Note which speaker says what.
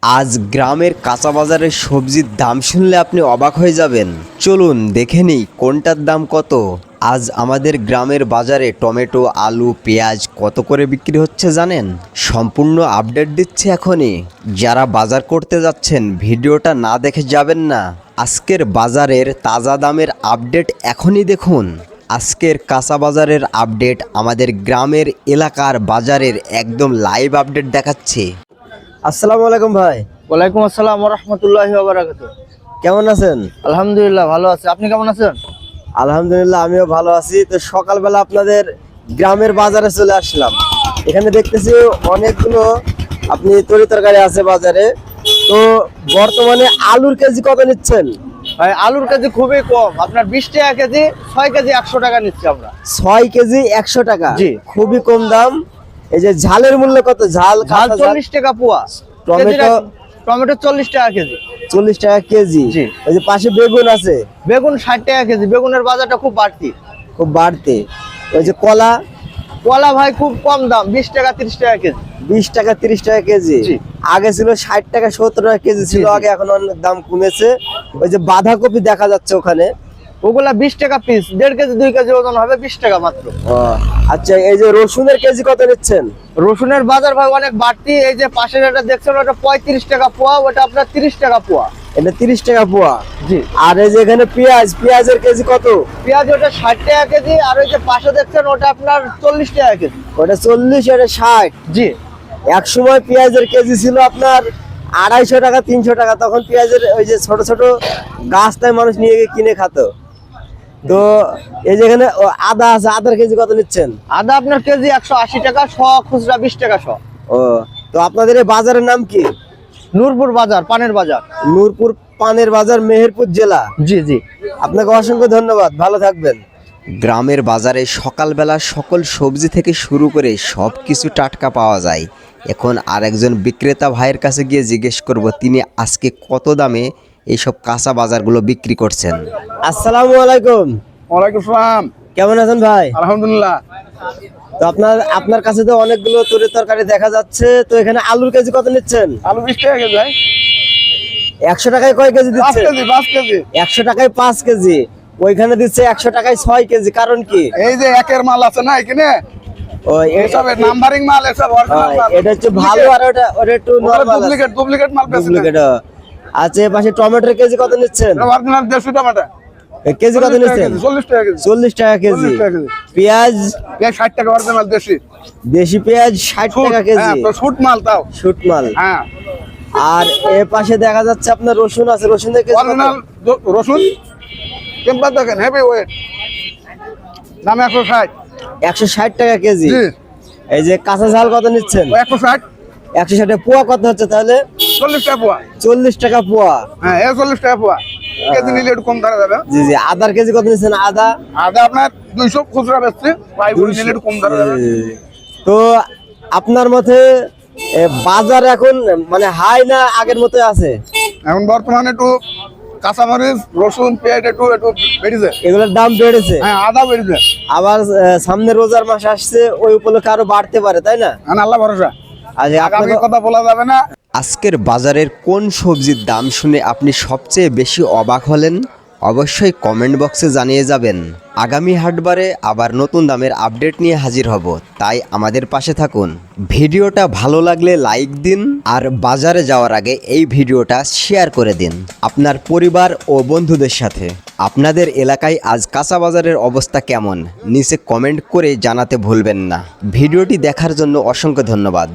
Speaker 1: আজ গ্রামের কাঁচা বাজারের সবজির দাম শুনলে আপনি অবাক হয়ে যাবেন। চলুন দেখে নিই কোনটার দাম কত। আজ আমাদের গ্রামের বাজারে টমেটো, আলু, পেঁয়াজ কত করে বিক্রি হচ্ছে জানেন? সম্পূর্ণ আপডেট দিচ্ছে এখনই। যারা বাজার করতে যাচ্ছেন ভিডিওটা না দেখে যাবেন না। আজকের বাজারের তাজা দামের আপডেট এখনই দেখুন। আজকের কাঁচা বাজারের আপডেট আমাদের গ্রামের এলাকার বাজারের একদম লাইভ আপডেট দেখাচ্ছে। আসসালামু আলাইকুম ভাই।
Speaker 2: ওয়ালাইকুম আসসালাম ওয়া রাহমাতুল্লাহি ওয়া বারাকাতুহু।
Speaker 1: কেমন আছেন?
Speaker 2: আলহামদুলিল্লাহ ভালো আছি, আপনি কেমন আছেন?
Speaker 1: আলহামদুলিল্লাহ আমিও ভালো আছি। তো সকালবেলা আপনাদের গ্রামের বাজারে চলে আসলাম। এখানে দেখতেছি অনেকগুলো আপনি তরি তরকারি আছে বাজারে। তো বর্তমানে আলুর কেজি কত নিচ্ছেন?
Speaker 2: ভাই আলুর কেজি খুবই কম, আপনার 20 টাকা কেজি, 6 কেজি 100 টাকা নিচ্ছি আমরা।
Speaker 1: 6 কেজি 100 টাকা,
Speaker 2: জি
Speaker 1: খুবই কম দাম। এই যে ঝালের মূল্য কত? ঝাল
Speaker 2: 40 টাকা পোয়া।
Speaker 1: টমেটো
Speaker 2: 40 টাকা কেজি।
Speaker 1: 40 টাকা কেজি।
Speaker 2: জি।
Speaker 1: এই যে পাশে বেগুন আছে,
Speaker 2: বেগুন 60 টাকা কেজি। বেগুনের বাজারটা খুব বাড়তি,
Speaker 1: খুব বাড়তে। ওই যে কলা
Speaker 2: কলা ভাই খুব কম দাম, 20 টাকা 30 টাকা কেজি।
Speaker 1: 20 টাকা 30 টাকা কেজি।
Speaker 2: জি।
Speaker 1: আগে ছিল 60 টাকা 70 টাকা কেজি ছিল
Speaker 2: জি, জি।
Speaker 1: আগে, এখন অনেক দাম কমেছে। ওই যে বাঁধাকপি দেখা যাচ্ছে ওখানে,
Speaker 2: ওগুলা 20 টাকা পিস, 1.5 কেজি 2 কেজি ওজন হবে 20 টাকা মাত্র।
Speaker 1: ও আচ্ছা। এই যে রসুনের কেজি কত নিচ্ছেন?
Speaker 2: রসুনের বাজার ভাই অনেক বাড়তি। এই যে পাশের এটা দেখছেন ওটা 35 টাকা পোয়া, ওটা আপনার 30 টাকা পোয়া।
Speaker 1: এটা 30 টাকা পোয়া।
Speaker 2: জি।
Speaker 1: আর এই যে এখানে পেঁয়াজের কেজি কত?
Speaker 2: পেঁয়াজ ওটা 60 টাকা কেজি, আর ওই যে পাশে দেখছেন ওটা আপনার 40 টাকা কেজি।
Speaker 1: ওটা 40, এটা 60।
Speaker 2: জি।
Speaker 1: এক সময় পেঁয়াজের কেজি ছিল আপনার 250 টাকা 300 টাকা, তখন পেঁয়াজের ওই যে ছোট ছোট গাছটাই মানুষ নিয়ে গিয়ে কিনে খাতো। তো এই যে এখানে আদা আছে, আদার কেজি কত নিচ্ছেন?
Speaker 2: আদা আপনার কেজি 180 টাকা, শ খুচরা 20 টাকা শ।
Speaker 1: ও, তো আপনাদের এই বাজারের নাম কি?
Speaker 2: নূরপুর বাজার, পানের বাজার।
Speaker 1: নূরপুর পানের বাজার, মেহেরপুর জেলা।
Speaker 2: জি জি।
Speaker 1: আপনাকে অসংখ্য ধন্যবাদ, ভালো থাকবেন। গ্রামের বাজারে সকালবেলা সকল সবজি থেকে শুরু করে সব কিছু টাটকা পাওয়া যায়। এখন আরেকজন বিক্রেতা ভাইয়ের কাছে গিয়ে জিজ্ঞেস করব তিনি আজকে কত দামে এইসব কাঁচা বাজারগুলো বিক্রি করছেন। আসসালামু আলাইকুম।
Speaker 2: ওয়ালাইকুম আসসালাম।
Speaker 1: কেমন আছেন ভাই?
Speaker 2: আলহামদুলিল্লাহ।
Speaker 1: তো আপনার কাছে তো অনেকগুলো তরি তরকারি দেখা যাচ্ছে। তো এখানে আলুর কেজি কত নিচ্ছেন?
Speaker 2: আলু 20 টাকা কেজি ভাই।
Speaker 1: 100 টাকায় কয় কেজি
Speaker 2: 5
Speaker 1: দিচ্ছে?
Speaker 2: KG 5 KG.
Speaker 1: 100 টাকায় 5 কেজি। ওইখানে দিচ্ছে 100 টাকায় 6 কেজি, কারণ কি?
Speaker 2: এই যে একের মাল আছে না এখানে,
Speaker 1: ওই
Speaker 2: এসবের নাম্বারিং মাল, এসব অরিজিনাল মাল।
Speaker 1: এটা হচ্ছে ভালো, আর ওটা একটু নরমাল,
Speaker 2: ডুপ্লিকেট মাল বেচে
Speaker 1: ডুপ্লিকেট। আচ্ছা, এই পাশে টমেটোর কেজি কত নিচ্ছেন?
Speaker 2: অরিজিনাল দেশি টমেটো
Speaker 1: কেজি কত নিচ্ছেন?
Speaker 2: 40 টাকা কেজি।
Speaker 1: 40 টাকা কেজি।
Speaker 2: 40 টাকা কেজি।
Speaker 1: পেঁয়াজ
Speaker 2: 60 টাকা অরিজিনাল দেশি।
Speaker 1: দেশি পেঁয়াজ 60 টাকা কেজি।
Speaker 2: হ্যাঁ, তো শুট মাল তাও।
Speaker 1: শুট মাল।
Speaker 2: হ্যাঁ,
Speaker 1: আর এর পাশে দেখা যাচ্ছে আপনার রসুন আছে, রসুনের কেজি কত?
Speaker 2: অরিজিনাল রসুন টেম্পার দেখেন, হেভি ওয়েট, দাম 160।
Speaker 1: 160 টাকা কেজি।
Speaker 2: জি।
Speaker 1: এই যে কাঁচা ঝাল কত নিচ্ছেন?
Speaker 2: 160।
Speaker 1: 160 পোয়া কত হচ্ছে তাহলে?
Speaker 2: 40 টাকা পোয়া।
Speaker 1: 40 টাকা পোয়া।
Speaker 2: হ্যাঁ, 40 টাকা পোয়া। কেজি নিলে একটু কম ধরা যাবে।
Speaker 1: জি জি। আদার কেজি কত নিচ্ছেন? আদা
Speaker 2: আদা আপনার 200 খুচরা বেচছে, পাই বলে নিলে একটু কম ধরা যাবে।
Speaker 1: তো আপনার মতে বাজার এখন মানে হাই না আগের মতো আছে?
Speaker 2: এখন বর্তমানে একটু কাঁচামরিচ, রসুন, পেঁয়াজ একটু বেড়েছে।
Speaker 1: এগুলোর দাম বেড়েছে।
Speaker 2: হ্যাঁ, আদা বেড়েছে।
Speaker 1: আবার সামনে রোজার মাস আসছে, ওই উপলক্ষে আরো বাড়তে পারে, তাই না?
Speaker 2: হ্যাঁ, আল্লাহ ভরসা,
Speaker 1: আজ
Speaker 2: আগামী কথা বলা যাবে না।
Speaker 1: আজকের বাজারের কোন সবজির দাম শুনে আপনি সবচেয়ে বেশি অবাক হলেন? অবশ্যই কমেন্ট বক্সে জানিয়ে যাবেন। আগামী হাটবারে আবার নতুন দামের আপডেট নিয়ে হাজির হব, তাই আমাদের পাশে থাকুন। ভিডিওটা ভালো লাগলে লাইক দিন, আর বাজারে যাওয়ার আগে এই ভিডিওটা শেয়ার করে দিন আপনার পরিবার ও বন্ধুদের সাথে। আপনাদের এলাকায় আজ কাঁচা বাজারের অবস্থা কেমন নিচে কমেন্ট করে জানাতে ভুলবেন না। ভিডিওটি দেখার জন্য অসংখ্য ধন্যবাদ।